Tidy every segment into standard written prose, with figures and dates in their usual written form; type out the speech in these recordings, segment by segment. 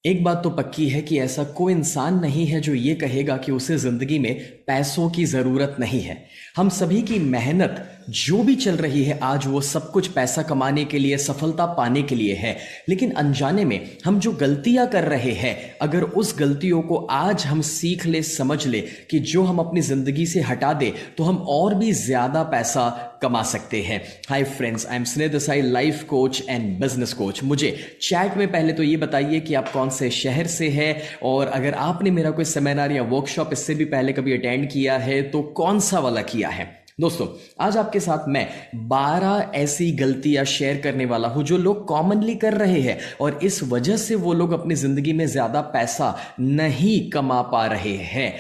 एक बात तो पक्की है कि ऐसा कोई इंसान नहीं है जो ये कहेगा कि उसे जिंदगी में पैसों की जरूरत नहीं है। हम सभी की मेहनत जो भी चल रही है आज, वो सब कुछ पैसा कमाने के लिए, सफलता पाने के लिए है। लेकिन अनजाने में हम जो गलतियां कर रहे हैं, अगर उस गलतियों को आज हम सीख ले, समझ ले कि जो हम अपनी जिंदगी से हटा दे तो हम और भी ज्यादा पैसा कमा सकते हैं। हाय फ्रेंड्स, आई एम स्नेह Desai, life coach and business coach. मुझे चैट में पहले तो ये बताइए कि आप कौन से शहर से हैं, और अगर आपने मेरा कोई सेमिनार या वर्कशॉप इससे भी पहले कभी अटेंड किया है तो कौन सा वाला किया है। दोस्तों, आज आपके साथ मैं 12 ऐसी गलतियां शेयर करने वाला हूं जो लोग कॉमनली कर रहे हैं, और इस वजह से वो लोग अपनी जिंदगी में ज्यादा पैसा नहीं कमा पा रहे हैं।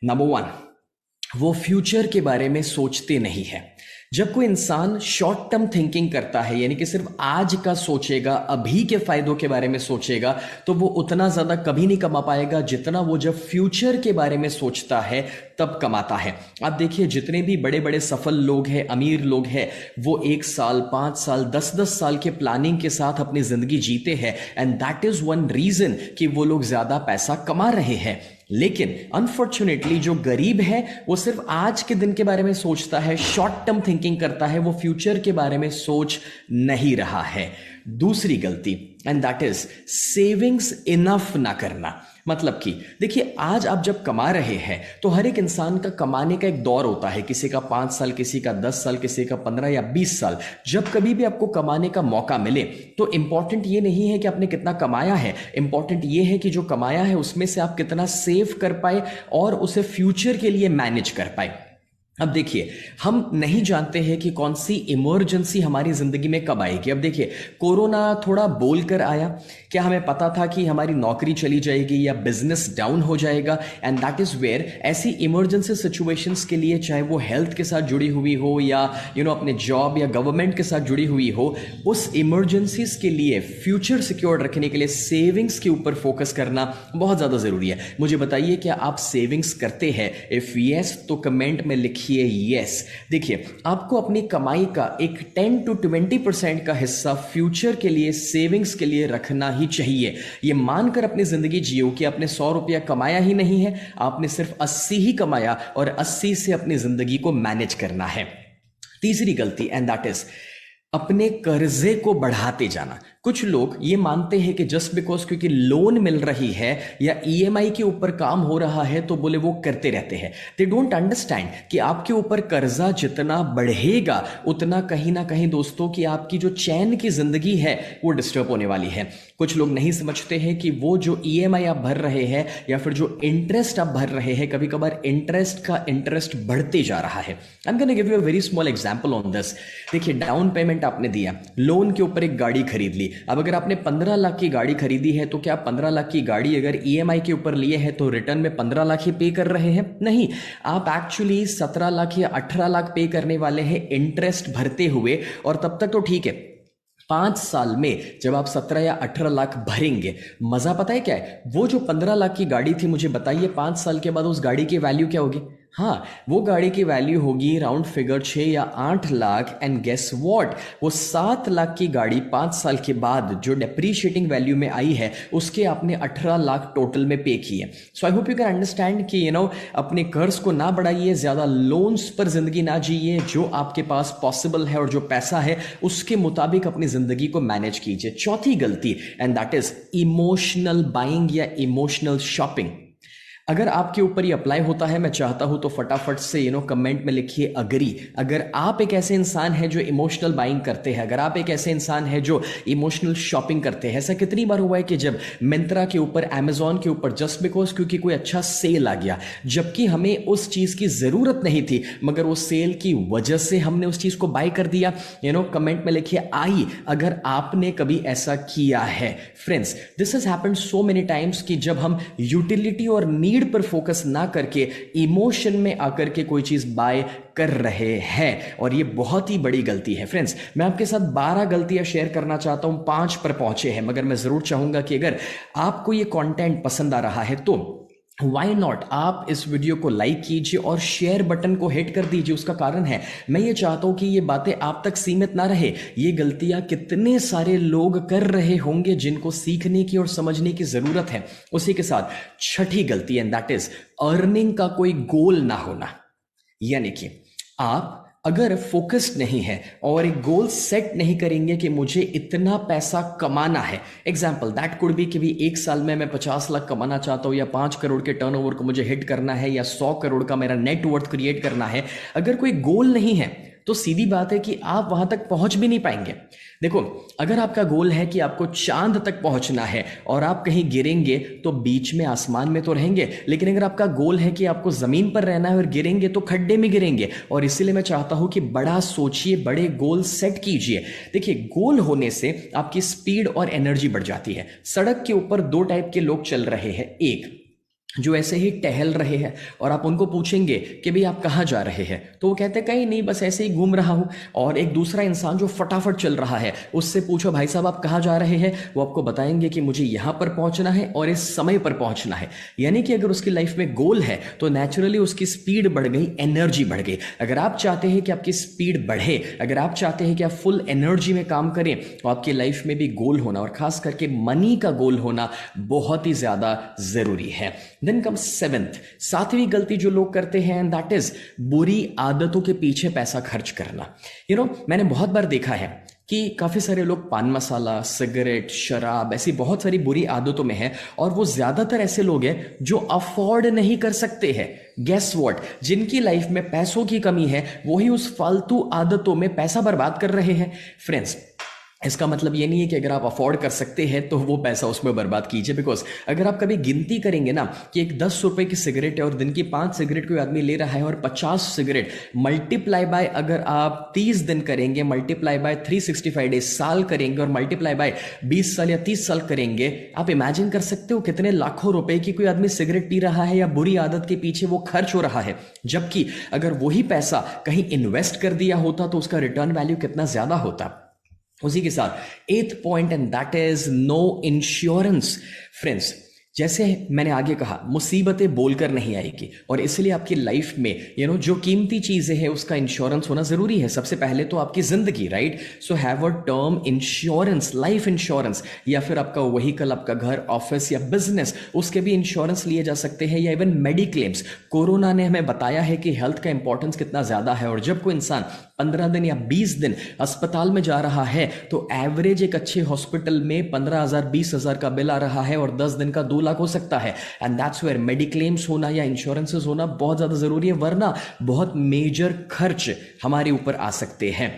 नंबर 1, वो फ्यूचर के बारे में सोचते नहीं है। जब कोई इंसान शॉर्ट टर्म थिंकिंग करता है, यानी कि सिर्फ आज का सोचेगा, अभी के फायदों के बारे में सोचेगा, तो वो उतना ज्यादा कभी नहीं कमा पाएगा जितना वो जब फ्यूचर के बारे में सोचता है तब कमाता है। आप देखिए, जितने भी बड़े बड़े सफल लोग हैं, अमीर लोग हैं, वो 1 साल, 5 साल, 10-10 साल के प्लानिंग के साथ अपनी जिंदगी जीते हैं, and that is one reason कि वो लोग ज्यादा पैसा कमा रहे हैं। लेकिन अनफॉर्चुनेटली जो गरीब है वो सिर्फ आज के दिन के बारे में सोचता है, शॉर्ट टर्म थिंकिंग करता है, वो फ्यूचर के बारे में सोच नहीं रहा है। दूसरी गलती, and that is savings enough ना करना। मतलब कि देखिए, आज आप जब कमा रहे हैं तो हर एक इंसान का कमाने का एक दौर होता है, किसी का 5 साल, किसी का 10 साल, किसी का 15 या 20 साल। जब कभी भी आपको कमाने का मौका मिले तो इंपॉर्टेंट ये नहीं है कि आपने कितना कमाया है, इंपॉर्टेंट ये है कि जो कमाया है उसमें से आप कितना सेव कर पाए और उसे फ्यूचर के लिए मैनेज कर पाए। अब देखिए, हम नहीं जानते हैं कि कौन सी इमरजेंसी हमारी जिंदगी में कब आएगी। अब देखिए, कोरोना थोड़ा बोल कर आया। क्या हमें पता था कि हमारी नौकरी चली जाएगी या बिजनेस डाउन हो जाएगा? एंड दैट इज वेयर ऐसी इमरजेंसी सिचुएशंस के लिए, चाहे वो हेल्थ के साथ जुड़ी हुई हो या अपने जॉब या गवर्नमेंट के साथ जुड़ी हुई हो, उस इमरजेंसीज के लिए फ्यूचर सिक्योर रखने के लिए सेविंग्स के ऊपर फोकस करना बहुत ज्यादा जरूरी है। मुझे बताइए, क्या आप सेविंग्स करते हैं? इफ यस तो कमेंट में लिखिए यस। देखिए, आपको अपनी कमाई का एक 10 to 20% का हिस्सा फ्यूचर के लिए, सेविंग्स के लिए रखना ही चाहिए। ये मानकर अपनी जिंदगी जियो कि आपने 100 रुपया कमाया ही नहीं है, आपने सिर्फ 80 ही कमाया और 80 से अपनी जिंदगी को मैनेज करना है। तीसरी गलती, एंड दैट इज अपने कर्जे को बढ़ाते जाना। कुछ लोग ये मानते हैं कि जस्ट बिकॉज क्योंकि लोन मिल रही है या ईएमआई के ऊपर काम हो रहा है तो बोले वो करते रहते हैं। दे डोंट अंडरस्टैंड कि आपके ऊपर कर्जा जितना बढ़ेगा उतना कहीं ना कहीं दोस्तों कि आपकी जो चैन की जिंदगी है वो डिस्टर्ब होने वाली है। कुछ लोग नहीं समझते हैं कि वो जो ईएमआई आप भर रहे हैं या फिर जो इंटरेस्ट आप भर रहे हैं, कभी कभार इंटरेस्ट का इंटरेस्ट बढ़ते जा रहा है। I am gonna give you a very small example on this. देखिए, डाउन पेमेंट आपने दिया, लोन के ऊपर एक गाड़ी खरीद ली। अब अगर आपने 15 लाख की गाड़ी खरीदी है तो क्या 15 लाख की गाड़ी अगर ईएमआई के ऊपर लिए है तो रिटर्न में 15 लाख ही पे कर रहे हैं? नहीं, आप एक्चुअली 17 लाख या 18 लाख पे करने वाले हैं इंटरेस्ट भरते हुए। और तब तक तो ठीक है, 5 साल में जब आप 17 या 18 लाख भरेंगे, मजा पता है क्या है? वो जो 15 लाख की गाड़ी थी, मुझे बताइए 5 साल के बाद उस गाड़ी की वैल्यू क्या होगी? हाँ, वो गाड़ी की वैल्यू होगी राउंड फिगर 6 या 8 लाख। एंड गेस व्हाट, वो 7 लाख की गाड़ी 5 साल के बाद जो डेप्रीशिएटिंग वैल्यू में आई है उसके आपने 18 लाख टोटल में पे किए। So I hope you can understand कि अपने कर्ज को ना बढ़ाइए, ज्यादा लोन्स पर जिंदगी ना जिए, जो आपके पास पॉसिबल है और जो पैसा है उसके मुताबिक अपनी जिंदगी को मैनेज कीजिए। चौथी गलती, and that is emotional buying या इमोशनल शॉपिंग। अगर आपके ऊपर ये अप्लाई होता है, मैं चाहता हूं तो फटाफट से कमेंट में लिखिए अग्री। अगर आप एक ऐसे इंसान है जो इमोशनल बाइंग करते हैं, अगर आप एक ऐसे इंसान है जो इमोशनल शॉपिंग करते हैं। ऐसा कितनी बार हुआ है कि जब मिंत्रा के ऊपर, अमेजॉन के ऊपर, जस्ट बिकॉज क्योंकि कोई अच्छा सेल आ गया, जबकि हमें उस चीज की जरूरत नहीं थी, मगर वो सेल की वजह से हमने उस चीज को बाय कर दिया। कमेंट में लिखिए आई अगर आपने कभी ऐसा किया है। Friends, this has happened so many times कि जब हम यूटिलिटी और नीड पर फोकस ना करके इमोशन में आकर के कोई चीज बाय कर रहे हैं, और ये बहुत ही बड़ी गलती है। फ्रेंड्स, मैं आपके साथ 12 गलतियां शेयर करना चाहता हूं, 5 पर पहुंचे हैं, मगर मैं जरूर चाहूंगा कि अगर आपको ये कंटेंट पसंद आ रहा है तो वाई नॉट आप इस वीडियो को लाइक कीजिए और शेयर बटन को हिट कर दीजिए। उसका कारण है मैं ये चाहता हूं कि ये बातें आप तक सीमित ना रहे। ये गलतियां कितने सारे लोग कर रहे होंगे जिनको सीखने की और समझने की जरूरत है। उसी के साथ छठी गलती, एंड दैट इज अर्निंग का कोई गोल ना होना। यानी कि आप अगर फोकस्ड नहीं है और एक गोल सेट नहीं करेंगे कि मुझे इतना पैसा कमाना है, एग्जाम्पल दैट कुड बी कि भी एक साल में मैं 50 लाख कमाना चाहता हूं, या 5 करोड़ के टर्नओवर को मुझे हिट करना है, या 100 करोड़ का मेरा नेटवर्थ क्रिएट करना है। अगर कोई गोल नहीं है तो सीधी बात है कि आप वहां तक पहुंच भी नहीं पाएंगे। देखो, अगर आपका गोल है कि आपको चांद तक पहुंचना है और आप कहीं गिरेंगे तो बीच में आसमान में तो रहेंगे, लेकिन अगर आपका गोल है कि आपको जमीन पर रहना है और गिरेंगे तो खड्डे में गिरेंगे। और इसीलिए मैं चाहता हूं कि बड़ा सोचिए, बड़े गोल सेट कीजिए। देखिए, गोल होने से आपकी स्पीड और एनर्जी बढ़ जाती है। सड़क के ऊपर दो टाइप के लोग चल रहे हैं, एक जो ऐसे ही टहल रहे हैं और आप उनको पूछेंगे कि भाई आप कहाँ जा रहे हैं, तो वो कहते हैं कहीं नहीं, बस ऐसे ही घूम रहा हूं। और एक दूसरा इंसान जो फटाफट चल रहा है, उससे पूछो भाई साहब आप कहाँ जा रहे हैं, वो आपको बताएंगे कि मुझे यहां पर पहुंचना है और इस समय पर पहुंचना है। यानी कि अगर उसकी लाइफ में गोल है तो नेचुरली उसकी स्पीड बढ़ गई, एनर्जी बढ़ गई। अगर आप चाहते हैं कि आपकी स्पीड बढ़े, अगर आप चाहते हैं कि आप फुल एनर्जी में काम करें, तो आपकी लाइफ में भी गोल होना और खास करके मनी का गोल होना बहुत ही ज्यादा जरूरी है। देन कम सेवेंथ, सातवीं गलती जो लोग करते हैं, एंड दैट इज बुरी आदतों के पीछे पैसा खर्च करना। मैंने बहुत बार देखा है कि काफी सारे लोग पान मसाला, सिगरेट, शराब, ऐसी बहुत सारी बुरी आदतों में हैं, और वो ज्यादातर ऐसे लोग हैं जो अफोर्ड नहीं कर सकते हैं। गेस व्हाट, जिनकी लाइफ में पैसों की कमी है वही उस फालतू आदतों में पैसा बर्बाद कर रहे हैं। फ्रेंड्स, इसका मतलब ये नहीं है कि अगर आप अफोर्ड कर सकते हैं तो वो पैसा उसमें बर्बाद कीजिए, बिकॉज अगर आप कभी गिनती करेंगे ना कि एक 10 रुपए की सिगरेट है और दिन की 5 सिगरेट कोई आदमी ले रहा है, और 50 सिगरेट मल्टीप्लाई बाय अगर आप 30 दिन करेंगे, मल्टीप्लाई बाय 365 डेज, साल करेंगे, और मल्टीप्लाई बाय 20 साल या 30 साल करेंगे, आप इमेजिन कर सकते हो कितने लाखों रुपए की कोई आदमी सिगरेट पी रहा है या बुरी आदत के पीछे वो खर्च हो रहा है। जबकि अगर वही पैसा कहीं इन्वेस्ट कर दिया होता तो उसका रिटर्न वैल्यू कितना ज्यादा होता। उसी के साथ eighth point, and that is no insurance. Friends, जैसे मैंने आगे कहा, मुसीबतें बोलकर नहीं आएगी, और इसलिए आपकी लाइफ में जो कीमती चीजें हैं उसका इंश्योरेंस होना जरूरी है। सबसे पहले तो आपकी जिंदगी, right? So have a term insurance, life insurance, या फिर आपका व्हीकल, आपका घर, ऑफिस या बिजनेस, उसके भी इंश्योरेंस लिए जा सकते हैं, या इवन मेडिक्लेम्स। कोरोना ने हमें बताया है कि हेल्थ का इंपॉर्टेंस कितना ज्यादा है, और जब कोई इंसान 15 दिन या 20 दिन अस्पताल में जा रहा है तो एवरेज एक अच्छे हॉस्पिटल में 15,000 20,000 का बिल आ रहा है, और 10 दिन का 2 लाख हो सकता है। एंड दैट्स वेयर मेडिक्लेम्स होना या इंश्योरेंसेस होना बहुत ज्यादा जरूरी है, वरना बहुत मेजर खर्च हमारे ऊपर आ सकते हैं।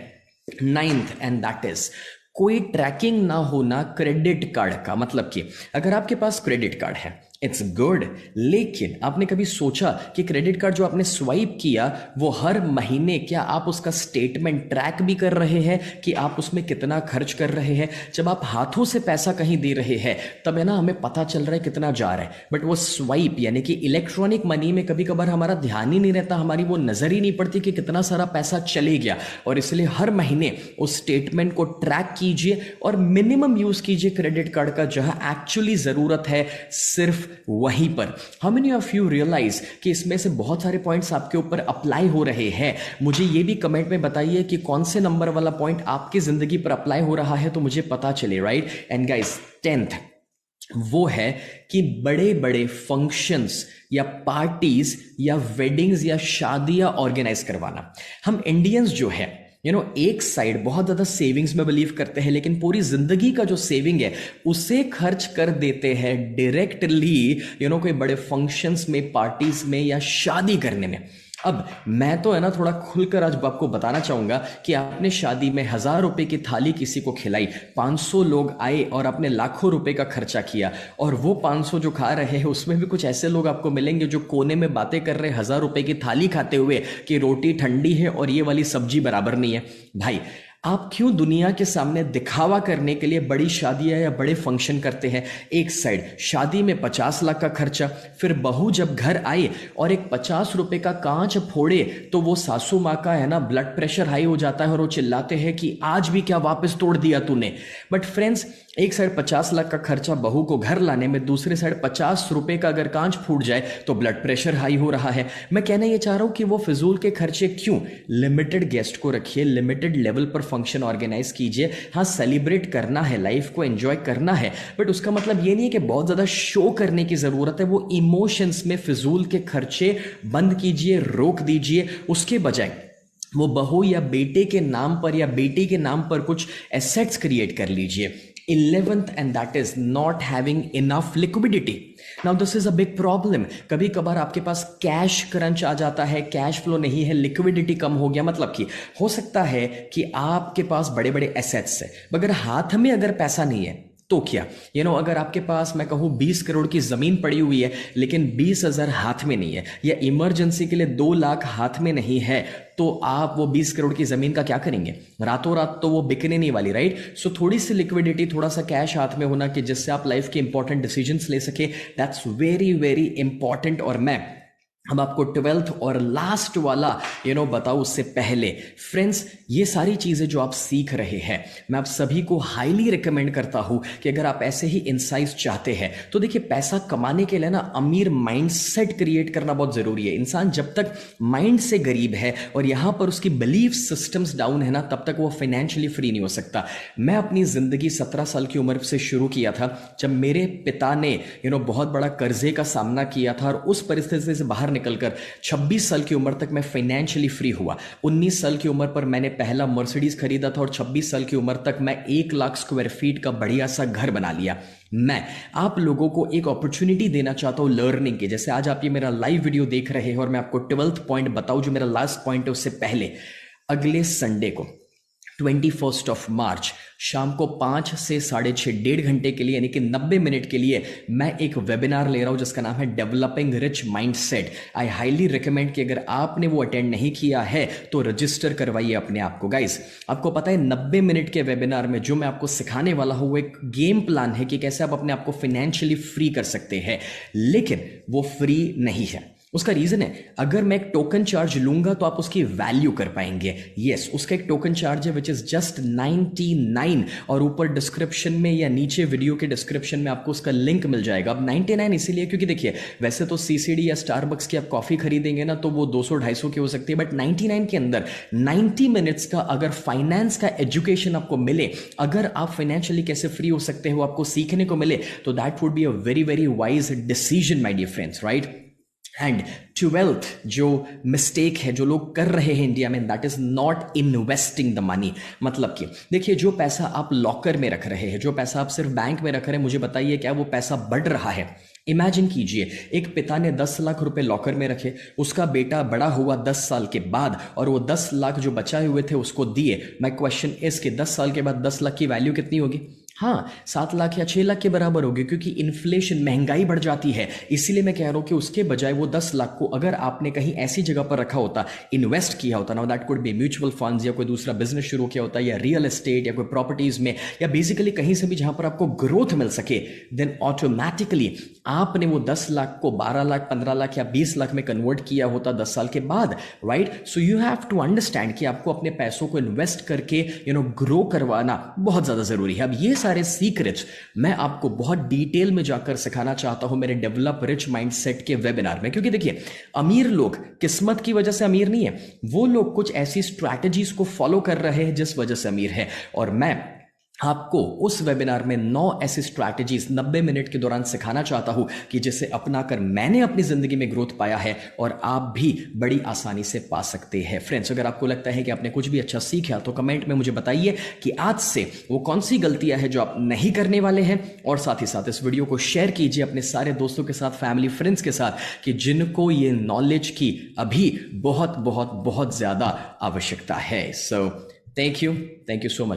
नाइन्थ, एंड दैट इज कोई ट्रैकिंग ना होना क्रेडिट कार्ड का। मतलब कि अगर आपके पास क्रेडिट कार्ड है, इट्स गुड, लेकिन आपने कभी सोचा कि क्रेडिट कार्ड जो आपने स्वाइप किया वो हर महीने क्या आप उसका स्टेटमेंट ट्रैक भी कर रहे हैं कि आप उसमें कितना खर्च कर रहे हैं? जब आप हाथों से पैसा कहीं दे रहे हैं तब है ना हमें पता चल रहा है कितना जा रहा है, बट वो स्वाइप यानी कि इलेक्ट्रॉनिक मनी में कभी कभार हमारा ध्यान ही नहीं रहता, हमारी वो नजर ही नहीं पड़ती कि कितना सारा पैसा चले गया। और इसलिए हर महीने उस स्टेटमेंट को ट्रैक कीजिए और मिनिमम यूज कीजिए क्रेडिट कार्ड का, जहां एक्चुअली जरूरत है सिर्फ वहीं पर। How many of you realise कि इसमें से बहुत सारे पॉइंट्स आपके ऊपर अप्लाई हो रहे हैं? मुझे ये भी कमेंट में बताइए कि कौन से नंबर वाला पॉइंट आपकी जिंदगी पर अप्लाई हो रहा है, तो मुझे पता चले, राइट? एंड गाइस, 10th वो है कि बड़े बड़े फंक्शंस या पार्टीज या वेडिंग्स या शादियां ऑर्गेनाइज करवाना। हम इंडियंस जो है एक साइड बहुत ज्यादा सेविंग्स में बिलीव करते हैं, लेकिन पूरी जिंदगी का जो सेविंग है उसे खर्च कर देते हैं डायरेक्टली कोई बड़े फंक्शंस में, पार्टीज में या शादी करने में। अब मैं तो है ना थोड़ा खुलकर आज आपको बताना चाहूंगा कि आपने शादी में 1,000 रुपए की थाली किसी को खिलाई, 500 लोग आए और आपने लाखों रुपए का खर्चा किया, और वो 500 जो खा रहे हैं उसमें भी कुछ ऐसे लोग आपको मिलेंगे जो कोने में बातें कर रहे हैं 1,000 रुपए की थाली खाते हुए कि रोटी ठंडी है और ये वाली सब्जी बराबर नहीं है। भाई, आप क्यों दुनिया के सामने दिखावा करने के लिए बड़ी शादियां या बड़े फंक्शन करते हैं? एक साइड शादी में 50 लाख का खर्चा, फिर बहू जब घर आए और एक 50 रुपए का कांच फोड़े तो वो सासू माँ का है ना ब्लड प्रेशर हाई हो जाता है और वो चिल्लाते हैं कि आज भी क्या वापस तोड़ दिया तूने। बट फ्रेंड्स, एक साइड 50 लाख का खर्चा बहू को घर लाने में, दूसरे साइड 50 रुपए का अगर कांच फूट जाए तो ब्लड प्रेशर हाई हो रहा है। मैं कहना ये चाह रहा हूं कि वो फिजूल के खर्चे क्यों? लिमिटेड गेस्ट को रखिए, लिमिटेड लेवल पर फंक्शन ऑर्गेनाइज कीजिए। हाँ, सेलिब्रेट करना है, लाइफ को एंजॉय करना है, बट उसका मतलब ये नहीं है कि बहुत ज्यादा शो करने की जरूरत है। वो इमोशंस में फिजूल के खर्चे बंद कीजिए, रोक दीजिए। उसके बजाय वो बहू या बेटे के नाम पर या बेटी के नाम पर कुछ एसेट्स क्रिएट कर लीजिए। 11th, and that is not having enough liquidity. Now this is a big problem. कभी कभार आपके पास कैश क्रंच आ जाता है, कैश फ्लो नहीं है, लिक्विडिटी कम हो गया। मतलब कि हो सकता है कि आपके पास बड़े बड़े एसेट्स है, मगर हाथ में अगर पैसा नहीं है तो क्या? अगर आपके पास मैं कहूँ 20 करोड़ की जमीन पड़ी हुई है लेकिन 20,000 हाथ में नहीं है, या इमरजेंसी के लिए 2 लाख हाथ में नहीं है, तो आप वो 20 करोड़ की जमीन का क्या करेंगे? रातों रात तो वो बिकने नहीं वाली, राइट? सो थोड़ी सी लिक्विडिटी, थोड़ा सा कैश हाथ में होना कि जिससे आप लाइफ के इंपॉर्टेंट डिसीजंस ले सके, दैट्स वेरी वेरी इंपॉर्टेंट। और मैं अब आपको 12th और लास्ट वाला बताऊं उससे पहले, फ्रेंड्स, ये सारी चीजें जो आप सीख रहे हैं, मैं आप सभी को हाईली रिकमेंड करता हूं कि अगर आप ऐसे ही इंसाइट्स चाहते हैं तो देखिए, पैसा कमाने के लिए ना अमीर माइंडसेट क्रिएट करना बहुत जरूरी है। इंसान जब तक माइंड से गरीब है और यहां पर उसकी बिलीफ सिस्टम्स डाउन है ना, तब तक वो फाइनेंशियली फ्री नहीं हो सकता। मैं अपनी जिंदगी 17 साल की उम्र से शुरू किया था, जब मेरे पिता ने बहुत बड़ा कर्जे का सामना किया था, और उस परिस्थिति से बाहर निकलकर 26 साल की उम्र तक मैं फाइनेंशियली फ्री हुआ। 19 साल की उम्र पर मैंने पहला मर्सिडीज खरीदा था, और 26 साल की उम्र तक मैं 1 लाख स्क्वायर फीट का बढ़िया सा घर बना लिया। मैं आप लोगों को एक अपॉर्चुनिटी देना चाहता हूं लर्निंग की। जैसे आज आप ये मेरा लाइव वीडियो देख रहे हैं और मैं आपको 12th पॉइंट बताऊं, जो मेरा लास्ट पॉइंट है, उससे पहले अगले संडे को 21 ऑफ मार्च शाम को 5 से 6:30 1.5 घंटे के लिए, यानी कि 90 मिनट के लिए मैं एक वेबिनार ले रहा हूं जिसका नाम है developing rich mindset. I highly recommend कि अगर आपने वो अटेंड नहीं किया है तो रजिस्टर करवाइए अपने आप को। गाइस, आपको पता है 90 मिनट के वेबिनार में जो मैं आपको सिखाने वाला हूं वो एक गेम प्लान है कि कैसे आप अपने आप को फाइनेंशियली फ्री कर सकते हैं, लेकिन वो फ्री नहीं है। उसका रीजन है, अगर मैं एक टोकन चार्ज लूंगा तो आप उसकी वैल्यू कर पाएंगे। यस, उसका एक टोकन चार्ज है विच इज जस्ट 99, और ऊपर डिस्क्रिप्शन में या नीचे वीडियो के डिस्क्रिप्शन में आपको उसका लिंक मिल जाएगा। अब 99 इसीलिए क्योंकि देखिए, वैसे तो सीसीडी या स्टारबक्स की आप कॉफी खरीदेंगे ना तो वो 200-250 की हो सकती है, बट 99 के अंदर 90 मिनट्स का अगर फाइनेंस का एजुकेशन आपको मिले, अगर आप फाइनेंशियली कैसे फ्री हो सकते हो आपको सीखने को मिले, तो that would be a very very wise decision my dear friends, right? And 12th जो मिस्टेक है जो लोग कर रहे हैं इंडिया में, that is not investing the money. मतलब कि देखिए, जो पैसा आप लॉकर में रख रहे हैं, जो पैसा आप सिर्फ बैंक में रख रहे हैं, मुझे बताइए क्या वो पैसा बढ़ रहा है? इमेजिन कीजिए, एक पिता ने 10 लाख रुपए लॉकर में रखे, उसका बेटा बड़ा हुआ 10 साल के बाद और वो 10 लाख जो बचाए हुए थे उसको दिए। माय क्वेश्चन इज कि 10 साल के बाद 10 लाख की वैल्यू कितनी होगी? हाँ, 7 लाख या 6 लाख के बराबर होगी, क्योंकि इन्फ्लेशन, महंगाई बढ़ जाती है। इसीलिए मैं कह रहा हूं कि उसके बजाय वो 10 लाख को अगर आपने कहीं ऐसी जगह पर रखा होता, इन्वेस्ट किया होता ना, that could be mutual funds या कोई दूसरा बिजनेस शुरू किया होता, या रियल एस्टेट या कोई प्रॉपर्टीज में, या बेसिकली कहीं से भी जहां पर आपको ग्रोथ मिल सके, देन ऑटोमेटिकली आपने वो 10 लाख को 12 लाख, 15 लाख या 20 लाख में कन्वर्ट किया होता 10 साल के बाद, right? So you have to understand कि आपको अपने पैसों को इन्वेस्ट करके ग्रो करवाना बहुत ज्यादा जरूरी है। अब ये सारे सीक्रेट्स मैं आपको बहुत डिटेल में जाकर सिखाना चाहता हूं मेरे डेवलप रिच माइंडसेट के वेबिनार में, क्योंकि देखिए, अमीर लोग किस्मत की वजह से अमीर नहीं है, वो लोग कुछ ऐसी स्ट्रैटेजीज को फॉलो कर रहे हैं जिस वजह से अमीर है। और मैं आपको उस वेबिनार में 9 ऐसी स्ट्रैटेजीज 90 मिनट के दौरान सिखाना चाहता हूं कि जिसे अपनाकर मैंने अपनी जिंदगी में ग्रोथ पाया है और आप भी बड़ी आसानी से पा सकते हैं। फ्रेंड्स, अगर आपको लगता है कि आपने कुछ भी अच्छा सीखा तो कमेंट में मुझे बताइए कि आज से वो कौन सी गलतियां हैं जो आप नहीं करने वाले हैं, और साथ ही साथ इस वीडियो को शेयर कीजिए अपने सारे दोस्तों के साथ, फैमिली फ्रेंड्स के साथ, कि जिनको ये नॉलेज की अभी बहुत बहुत बहुत ज्यादा आवश्यकता है। So thank you so much.